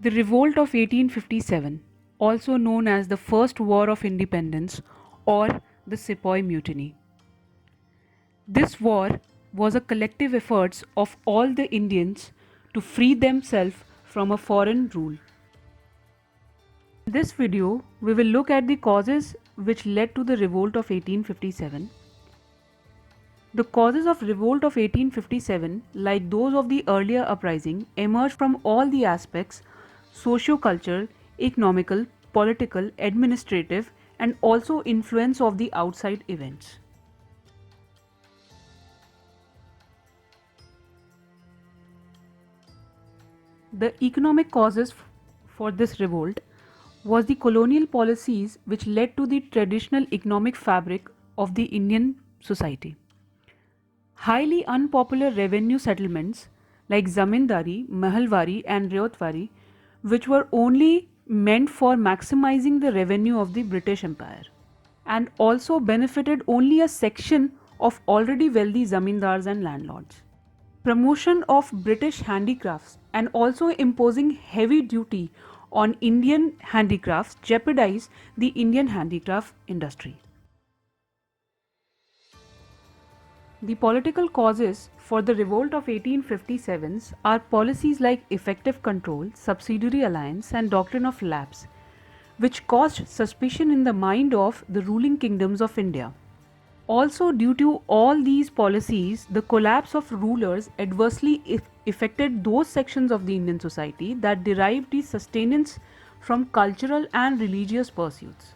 The Revolt of 1857, also known as the First War of Independence or the Sepoy Mutiny. This war was a collective effort of all the Indians to free themselves from a foreign rule. In this video, we will look at the causes which led to the revolt of 1857. The causes of revolt of 1857, like those of the earlier uprising, emerged from all the aspects socio-cultural, economical, political, administrative, and also influence of the outside events. The economic causes for this revolt was the colonial policies which led to the traditional economic fabric of the Indian society. Highly unpopular revenue settlements like Zamindari, Mahalwari, and Ryotwari, which were only meant for maximizing the revenue of the British Empire and also benefited only a section of already wealthy zamindars and landlords. Promotion of British handicrafts and also imposing heavy duty on Indian handicrafts jeopardized the Indian handicraft industry. The political causes for the revolt of 1857 are policies like effective control, subsidiary alliance, and doctrine of lapse, which caused suspicion in the mind of the ruling kingdoms of India. Also, due to all these policies, the collapse of rulers adversely affected those sections of the Indian society that derived the sustenance from cultural and religious pursuits.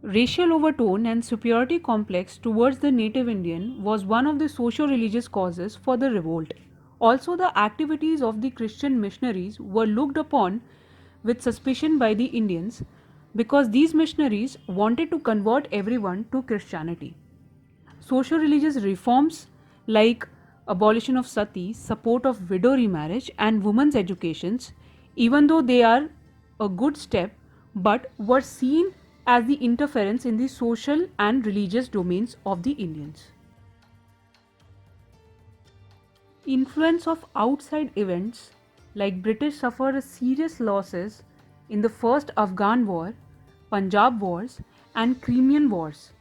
Racial overtone and superiority complex towards the native Indian was one of the socio-religious causes for the revolt. Also, the activities of the Christian missionaries were looked upon with suspicion by the Indians because these missionaries wanted to convert everyone to Christianity. Socio-religious reforms like abolition of sati, support of widow remarriage, and women's educations, even though they are a good step, but were seen as the interference in the social and religious domains of the Indians. Influence of outside events like British suffered serious losses in the first Afghan war, Punjab wars, and Crimean wars.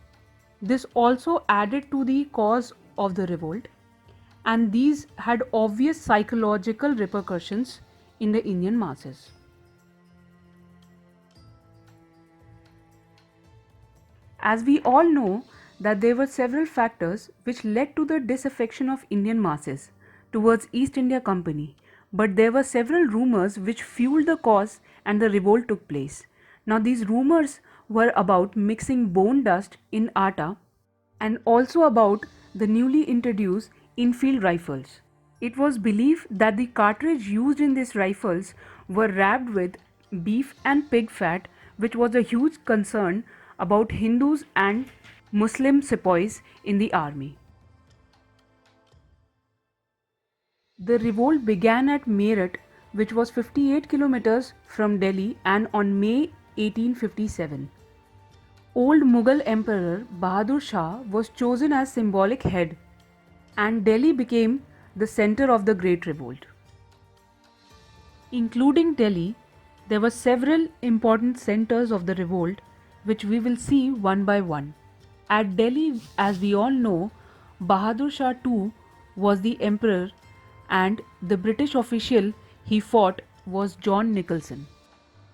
This also added to the cause of the revolt, and these had obvious psychological repercussions in the Indian masses. As we all know that there were several factors which led to the disaffection of Indian masses towards East India Company, but there were several rumors which fueled the cause and the revolt took place. Now these rumors were about mixing bone dust in atta and also about the newly introduced Enfield rifles. It was believed that the cartridge used in these rifles were wrapped with beef and pig fat, which was a huge concern about Hindus and Muslim sepoys in the army. The revolt began at Meerut, which was 58 kilometers from Delhi, and on May 1857. Old Mughal Emperor Bahadur Shah was chosen as symbolic head, and Delhi became the center of the Great Revolt. Including Delhi, there were several important centers of the revolt which we will see one by one. At Delhi, as we all know, Bahadur Shah II was the emperor and the British official he fought was John Nicholson.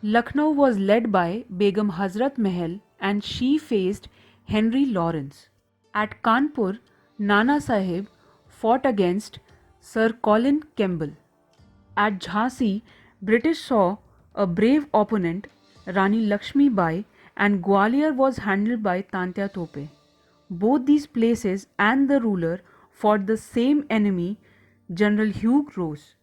Lucknow was led by Begum Hazrat Mahal and she faced Henry Lawrence. At Kanpur, Nana Sahib fought against Sir Colin Campbell. At Jhansi, British saw a brave opponent, Rani Lakshmi Bai, and Gwalior was handled by Tantya Tope. Both these places and the ruler fought the same enemy, General Hugh Ross.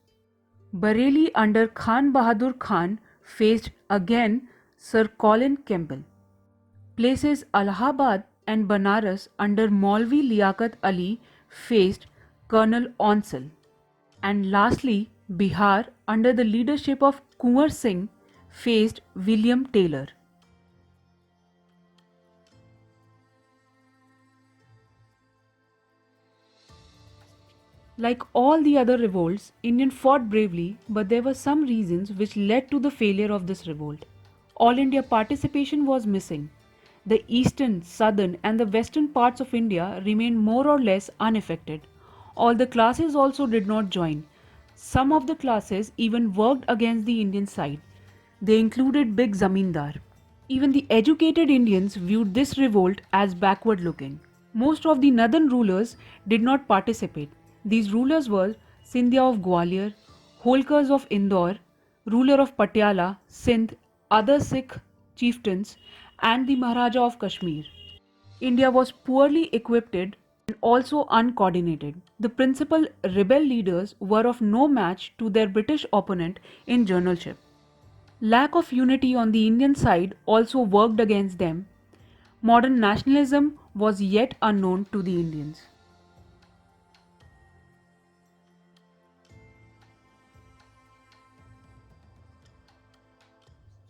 Bareilly under Khan Bahadur Khan faced again Sir Colin Campbell. Places Allahabad and Banaras under Maulvi Liaquat Ali faced Colonel Onsal. And lastly, Bihar under the leadership of Kunwar Singh faced William Taylor. Like all the other revolts, Indian fought bravely, but there were some reasons which led to the failure of this revolt. All India participation was missing. The eastern, southern, and the western parts of India remained more or less unaffected. All the classes also did not join. Some of the classes even worked against the Indian side. They included big zamindar. Even the educated Indians viewed this revolt as backward looking. Most of the northern rulers did not participate. These rulers were Scindia of Gwalior, Holkars of Indore, ruler of Patiala, Sindh, other Sikh chieftains, and the Maharaja of Kashmir. India was poorly equipped and also uncoordinated. The principal rebel leaders were of no match to their British opponent in generalship. Lack of unity on the Indian side also worked against them. Modern nationalism was yet unknown to the Indians.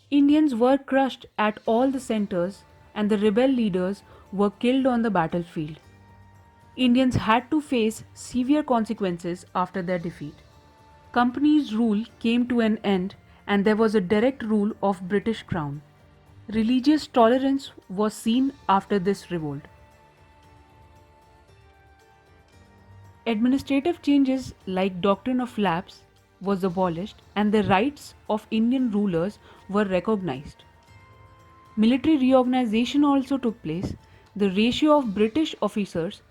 Indians were crushed at all the centers and the rebel leaders were killed on the battlefield. Indians had to face severe consequences after their defeat. Company's rule came to an end and there was a direct rule of British Crown. Religious tolerance was seen after this revolt. Administrative changes like doctrine of lapse was abolished and the rights of Indian rulers were recognized. Military reorganization also took place. The ratio of British officers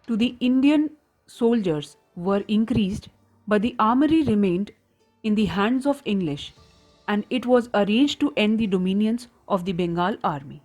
to the Indian soldiers were increased, but the armory remained in the hands of English and it was arranged to end the dominions of the Bengal army.